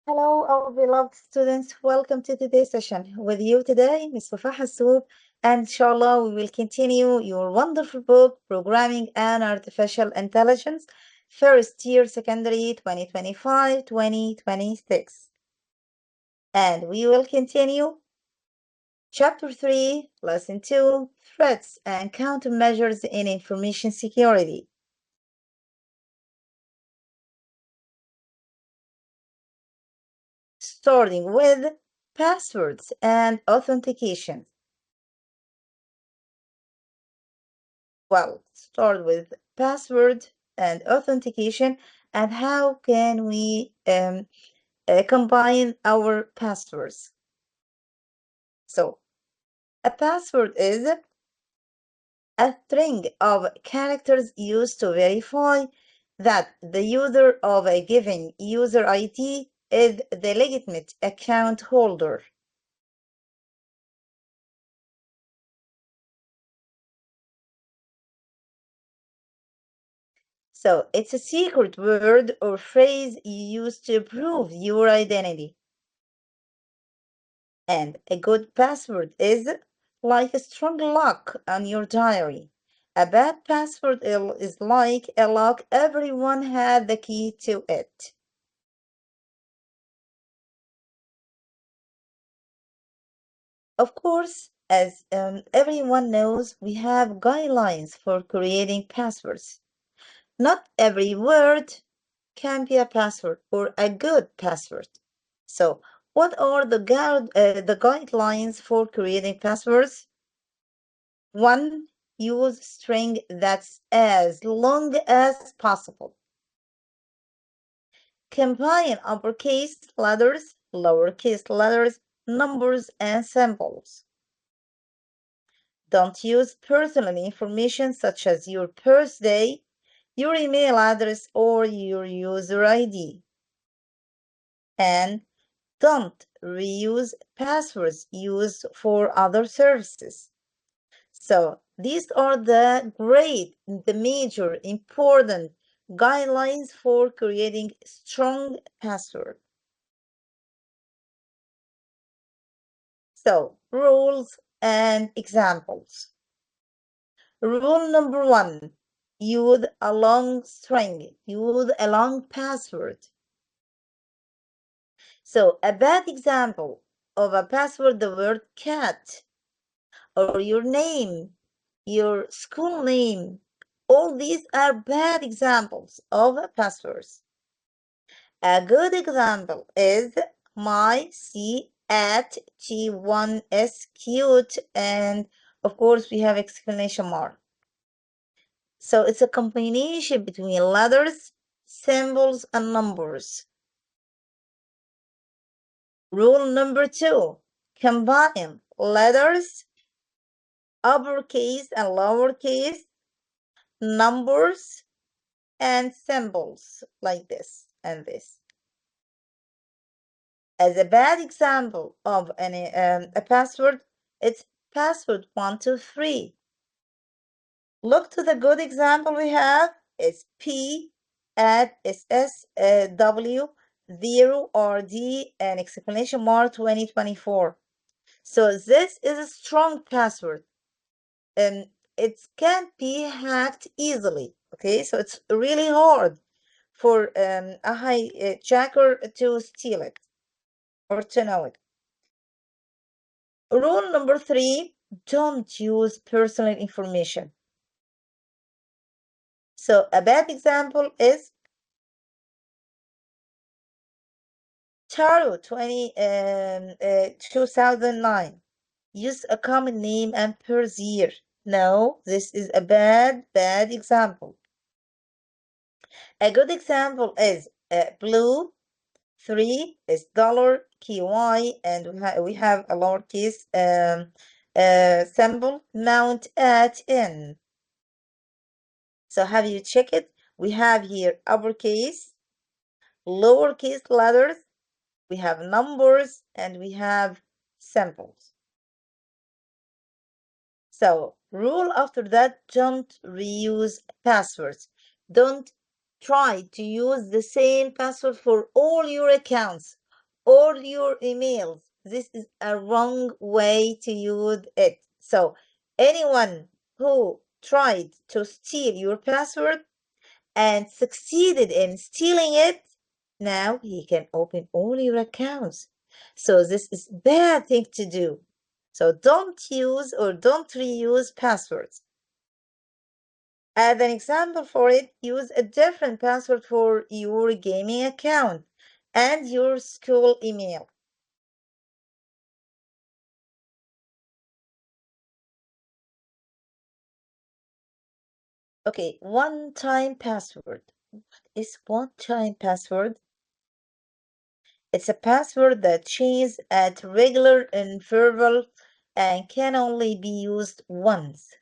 Hello, our beloved students. Welcome to today's session. With you today, Ms. Wafa Hassoub, and inshallah, we will continue your wonderful book, Programming and Artificial Intelligence, First Year Secondary 2025-2026. And we will continue Chapter 3, Lesson 2, Threats and Countermeasures in Information Security. Starting with passwords and authentication. Well, start with password and authentication and how can we combine our passwords. So a password is a string of characters used to verify that the user of a given user ID is the legitimate account holder. So it's a secret word or phrase you use to prove your identity. And a good password is like a strong lock on your diary. A bad password is like a lock everyone had the key to it. Of course, as everyone knows, we have guidelines for creating passwords. Not every word can be a password or a good password. So, what are the guidelines for creating passwords? 1. Use string that's as long as possible. Combine uppercase letters, lowercase letters, numbers, and symbols. Don't use personal information such as your birthday, your email address, or your user ID. And don't reuse passwords used for other services. So these are the major important guidelines for creating strong password. So rules and examples. Rule number 1, use a long string, use a long password. So a bad example of a password, the word cat, or your name, your school name. All these are bad examples of passwords. A good example is my C at T1S cute, and of course we have exclamation mark. So it's a combination between letters, symbols, and numbers. Rule number 2, combine letters, uppercase and lowercase, numbers, and symbols like this and this. As a bad example of a password, it's password 123. Look to the good example we have. It's P at SSW 0RD and exclamation mark 2024. So this is a strong password. It can't be hacked easily. Okay, so it's really hard for a hijacker to steal it or to know it. Rule number 3, don't use personal information. So a bad example is Taro 2009. Use a common name and birth year. No, this is a bad example. A good example is blue 3 is dollar KY, and we have a lowercase symbol mount at N. So have you check it? We have here uppercase, lowercase letters, we have numbers, and we have symbols. So rule after that, don't reuse passwords. Don't try to use the same password for all your accounts. all your emails. This is a wrong way to use it. So anyone who tried to steal your password and succeeded in stealing it, now he can open all your accounts. So this is bad thing to do. So don't use or don't reuse passwords. As an example for it, use a different password for your gaming account and your school email. Okay, one-time password. What is one-time password? It's a password that changes at regular interval and can only be used once.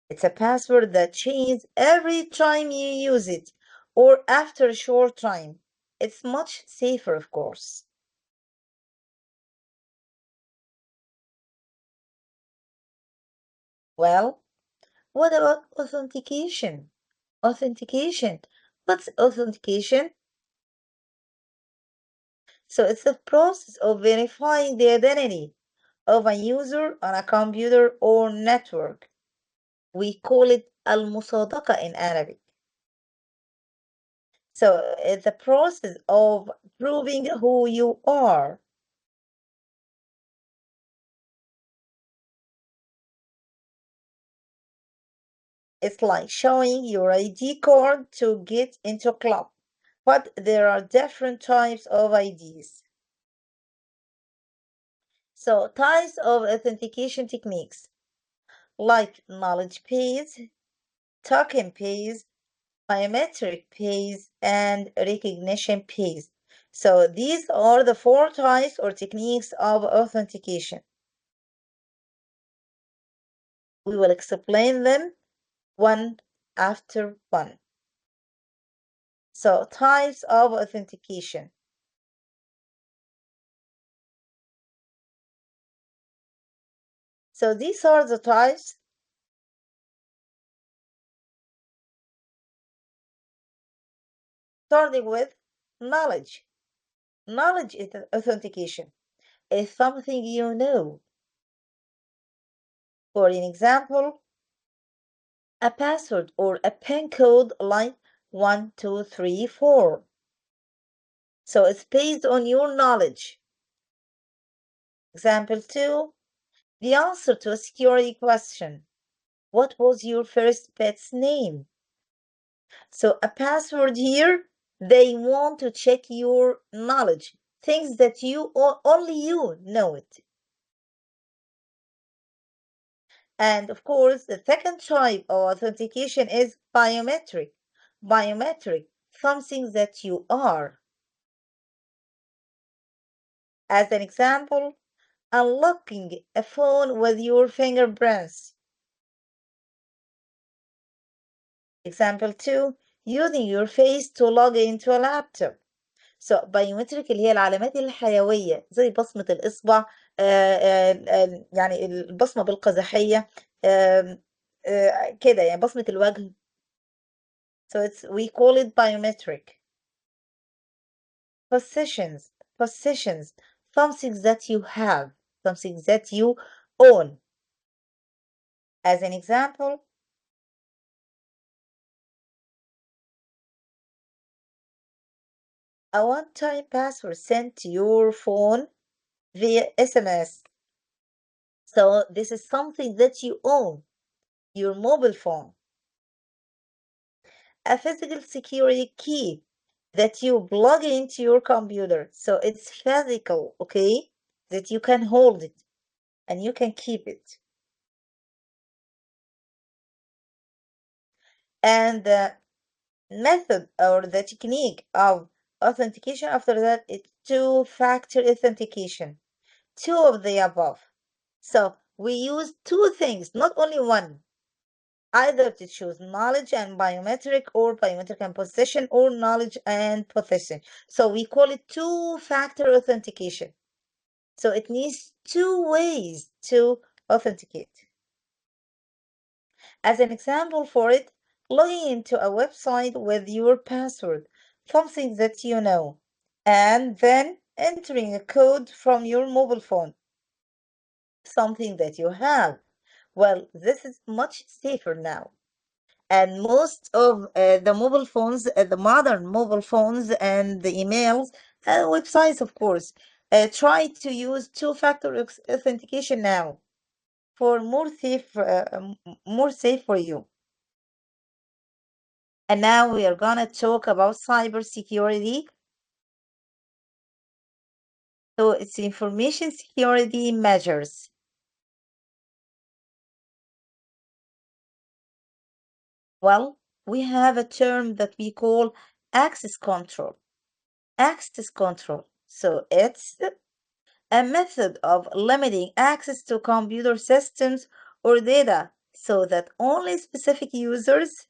It's a password that changes every time you use it or after a short time. It's much safer, of course. Well, what about authentication? Authentication. What's authentication? So it's the process of verifying the identity of a user on a computer or network. We call it المصادقة in Arabic. So it's the process of proving who you are. It's like showing your ID card to get into a club. But there are different types of IDs. So types of authentication techniques like knowledge base, token base, biometric base, and recognition base. So these are the four types or techniques of authentication. We will explain them one after one. So types of authentication. So these are the types, starting with knowledge. Knowledge is authentication. Is something you know. For an example, a password or a PIN code like 1234. So it's based on your knowledge. Example 2, the answer to a security question. What was your first pet's name? So a password here, they want to check your knowledge, things that only you know it. And of course, the second type of authentication is biometric. Biometric, something that you are. As an example, unlocking a phone with your fingerprints. Example 2, using your face to log into a laptop. So biometric اللي هي العلامات الحيوية زي بصمة الإصبع، يعني البصمة بالقزحية، كده يعني بصمة الوجه. So we call it biometric. Possessions, possessions, something that you have, something that you own. As an example, a one-time password sent to your phone via SMS. So this is something that you own, your mobile phone. A physical security key that you plug into your computer. So it's physical, okay? That you can hold it and you can keep it. And the method or the technique of authentication after that is two-factor authentication. Two of the above. So we use two things, not only one. Either to choose knowledge and biometric or biometric and possession or knowledge and possession. So we call it two-factor authentication. So it needs two ways to authenticate. As an example for it, logging into a website with your password, something that you know. and then entering a code from your mobile phone, something that you have. Well, this is much safer now. And most of the mobile phones, the modern mobile phones and the emails, websites, of course, try to use two-factor authentication now for more safe for you. And now we are gonna talk about cybersecurity. So it's information security measures. Well, we have a term that we call access control. Access control. So it's a method of limiting access to computer systems or data so that only specific users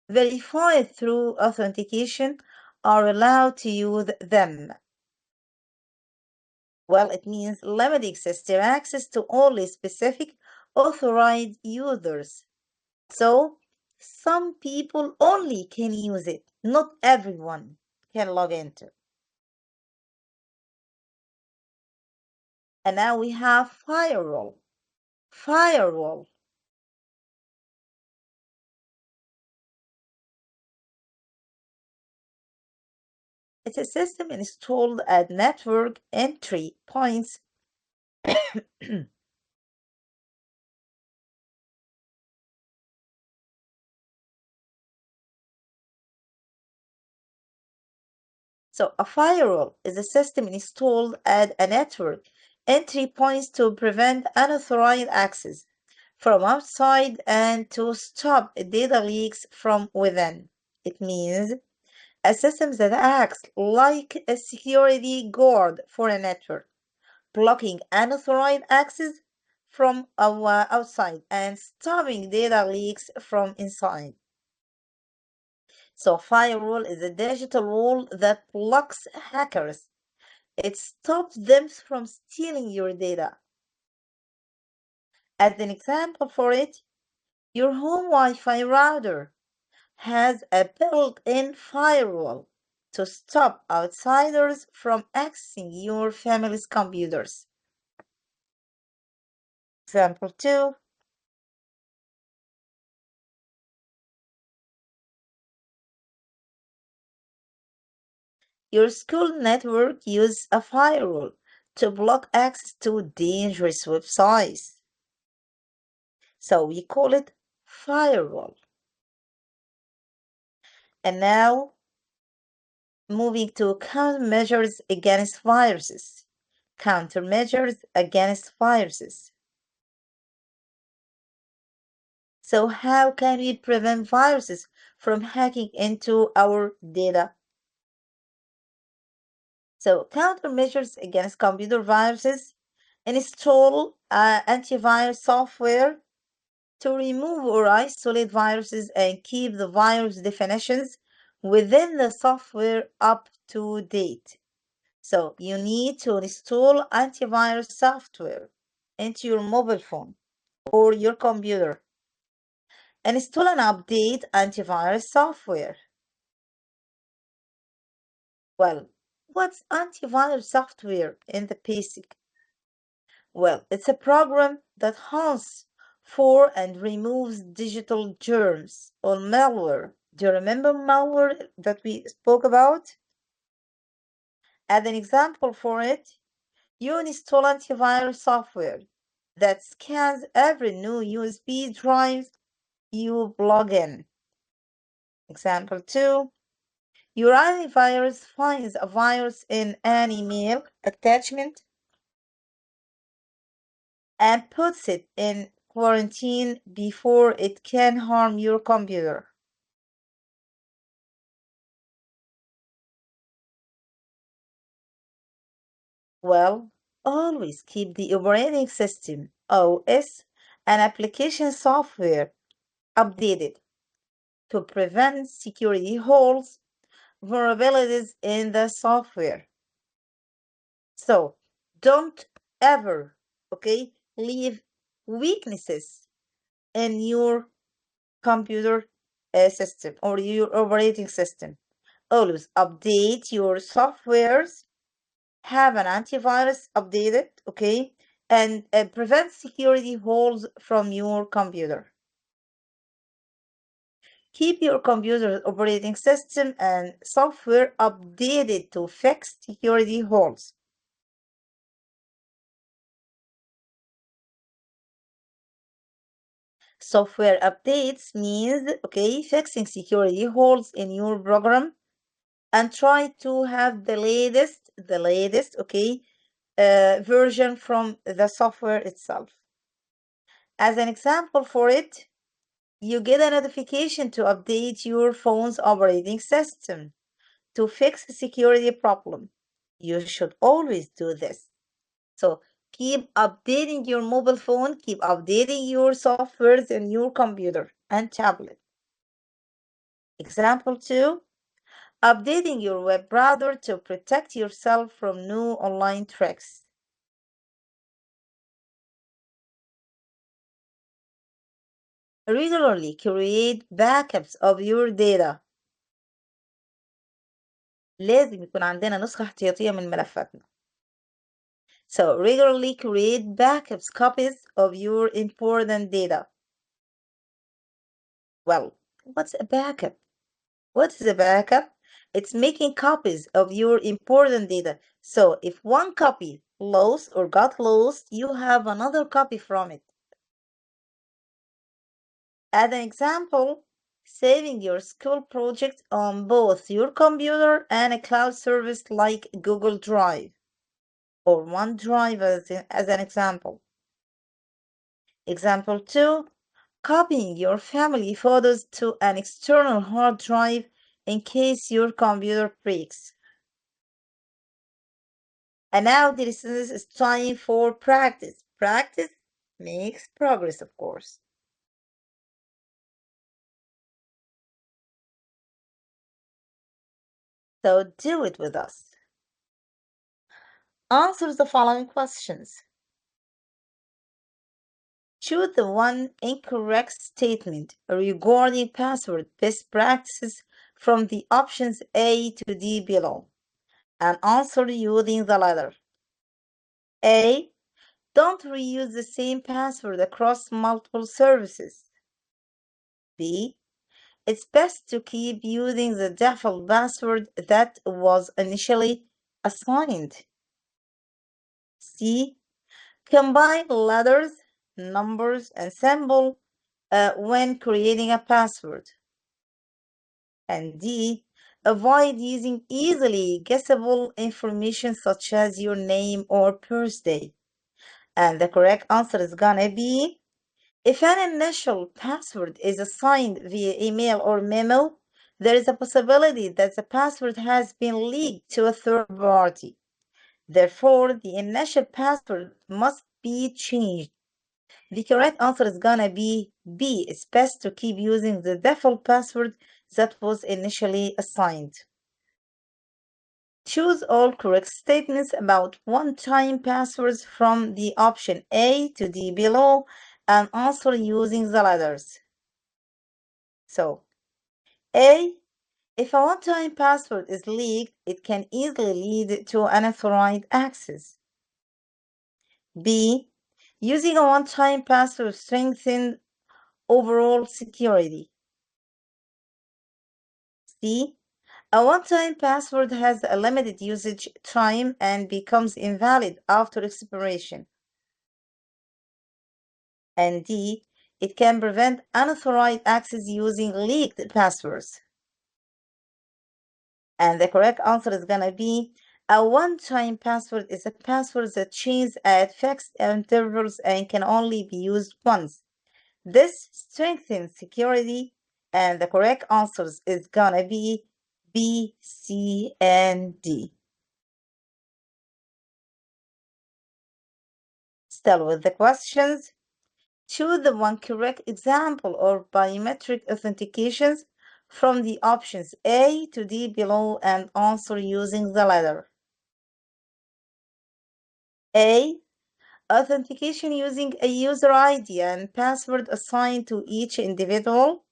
verified through authentication are allowed to use them. Well, it means limiting system access to only specific authorized users. So, some people only can use it, not everyone can log into. And now we have firewall. Firewall. It's a system installed at network entry points. So a firewall is a system installed at a network entry points to prevent unauthorized access from outside and to stop data leaks from within. It means a system that acts like a security guard for a network, blocking unauthorized access from outside and stopping data leaks from inside. So firewall is a digital wall that blocks hackers. It stops them from stealing your data. As an example for it, your home Wi-Fi router has a built-in firewall to stop outsiders from accessing your family's computers. Example 2. Your school network uses a firewall to block access to dangerous websites. So we call it firewall. And now moving to countermeasures against viruses. Countermeasures against viruses. So how can we prevent viruses from hacking into our data? So countermeasures against computer viruses: install antivirus software to remove or isolate viruses and keep the virus definitions within the software up to date. So you need to install antivirus software into your mobile phone or your computer and install and update antivirus software. Well, what's antivirus software in the basic? Well, it's a program that hunts for and removes digital germs or malware. Do you remember malware that we spoke about? As an example for it, you install antivirus software that scans every new USB drive you plug in. Example 2. Your antivirus finds a virus in an email attachment and puts it in quarantine before it can harm your computer. Well, always keep the operating system, OS, and application software updated to prevent security holes, vulnerabilities in the software. So don't ever, okay, leave weaknesses in your computer system or your operating system. Always update your softwares, have an antivirus updated, okay, and prevent security holes from your computer. Keep your computer's operating system and software updated to fix security holes. Software updates means, okay, fixing security holes in your program, and try to have the latest, okay, version from the software itself. As an example for it, you get a notification to update your phone's operating system to fix a security problem. You should always do this. So keep updating your mobile phone, keep updating your softwares in your computer and tablet. Example 2, updating your web browser to protect yourself from new online tricks. Regularly create backups of your data. لازم يكون عندنا نسخة احتياطية من ملفاتنا. So regularly create backups copies of your important data. Well, what's a backup? What is a backup? It's making copies of your important data. So if one copy lost or got lost, you have another copy from it. As an example, saving your school project on both your computer and a cloud service like Google Drive or OneDrive as an example. Example 2, copying your family photos to an external hard drive in case your computer breaks. And now this is time for practice. Practice makes progress, of course. So do it with us. Answer the following questions. Choose the one incorrect statement regarding password best practices from the options A to D below and answer using the letter. A. Don't reuse the same password across multiple services. B. It's best to keep using the default password that was initially assigned. C. Combine letters, numbers, and symbols when creating a password. And D. Avoid using easily guessable information such as your name or birthday. And the correct answer is gonna be, if an initial password is assigned via email or memo, there is a possibility that the password has been leaked to a third party. Therefore, the initial password must be changed. The correct answer is gonna be B. It's best to keep using the default password that was initially assigned. Choose all correct statements about one-time passwords from the option A to D below and answer using the letters. So, A. If a one-time password is leaked, it can easily lead to unauthorized access. B. Using a one-time password strengthens overall security. C. A one-time password has a limited usage time and becomes invalid after expiration. And D. It can prevent unauthorized access using leaked passwords. And the correct answer is gonna be, a one-time password is a password that changes at fixed intervals and can only be used once. This strengthens security, and the correct answers is gonna be B, C, and D. Still with the questions, choose the one correct example of biometric authentications from the options A to D below and answer using the letter. A. Authentication using a user ID and password assigned to each individual.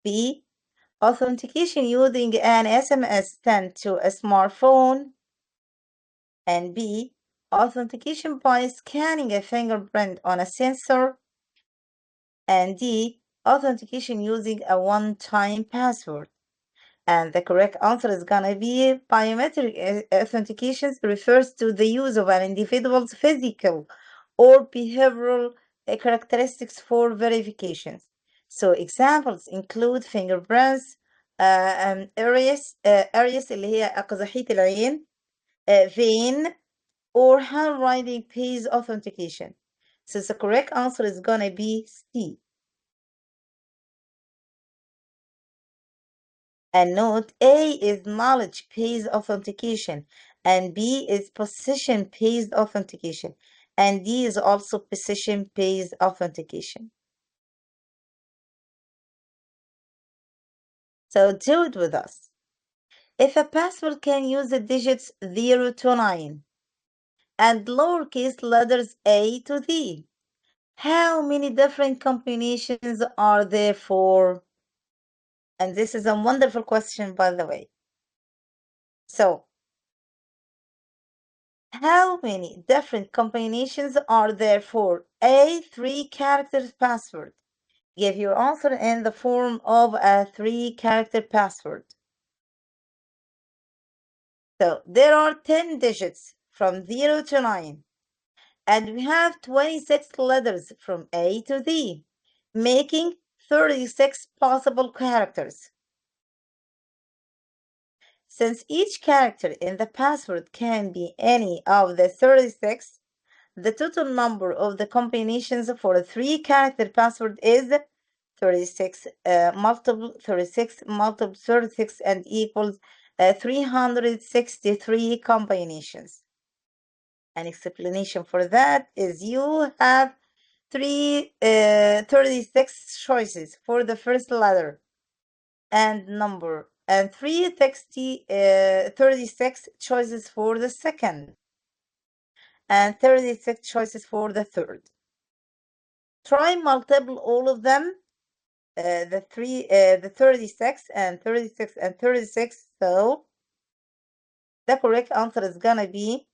B. authentication using an SMS sent to a smartphone, and B, authentication by scanning a fingerprint on a sensor, and D, authentication using a one-time password. And the correct answer is gonna be biometric authentication refers to the use of an individual's physical or behavioral characteristics for verifications. So examples include fingerprints, iris اللي هي أقزحية العين, vein, or handwriting based authentication. So the correct answer is gonna be C. And note A is knowledge-based authentication, and B is position-based authentication, and D is also position-based authentication. So do it with us. If a password can use the digits 0 to 9 and lowercase letters A to Z, how many different combinations are there for? And this is a wonderful question, by the way. So, how many different combinations are there for a 3-character password? Give your answer in the form of a 3-character password. So there are 10 digits from 0 to 9, and we have 26 letters from A to Z, making 36 possible characters. Since each character in the password can be any of the 36, the total number of the combinations for a 3-character password is 36 multiple 36 multiple 36 and equals 363 combinations. An explanation for that is you have 36 choices for the first letter and number, and 36 choices for the second, and 36 choices for the third. Try multiple all of them, the 36 and 36 and 36. So the correct answer is gonna be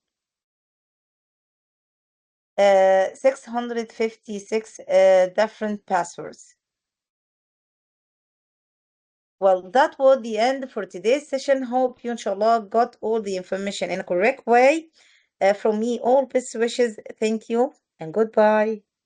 656 different passwords. Well, that was the end for today's session. Hope you, inshallah, got all the information in a correct way. From me, all best wishes. Thank you and goodbye.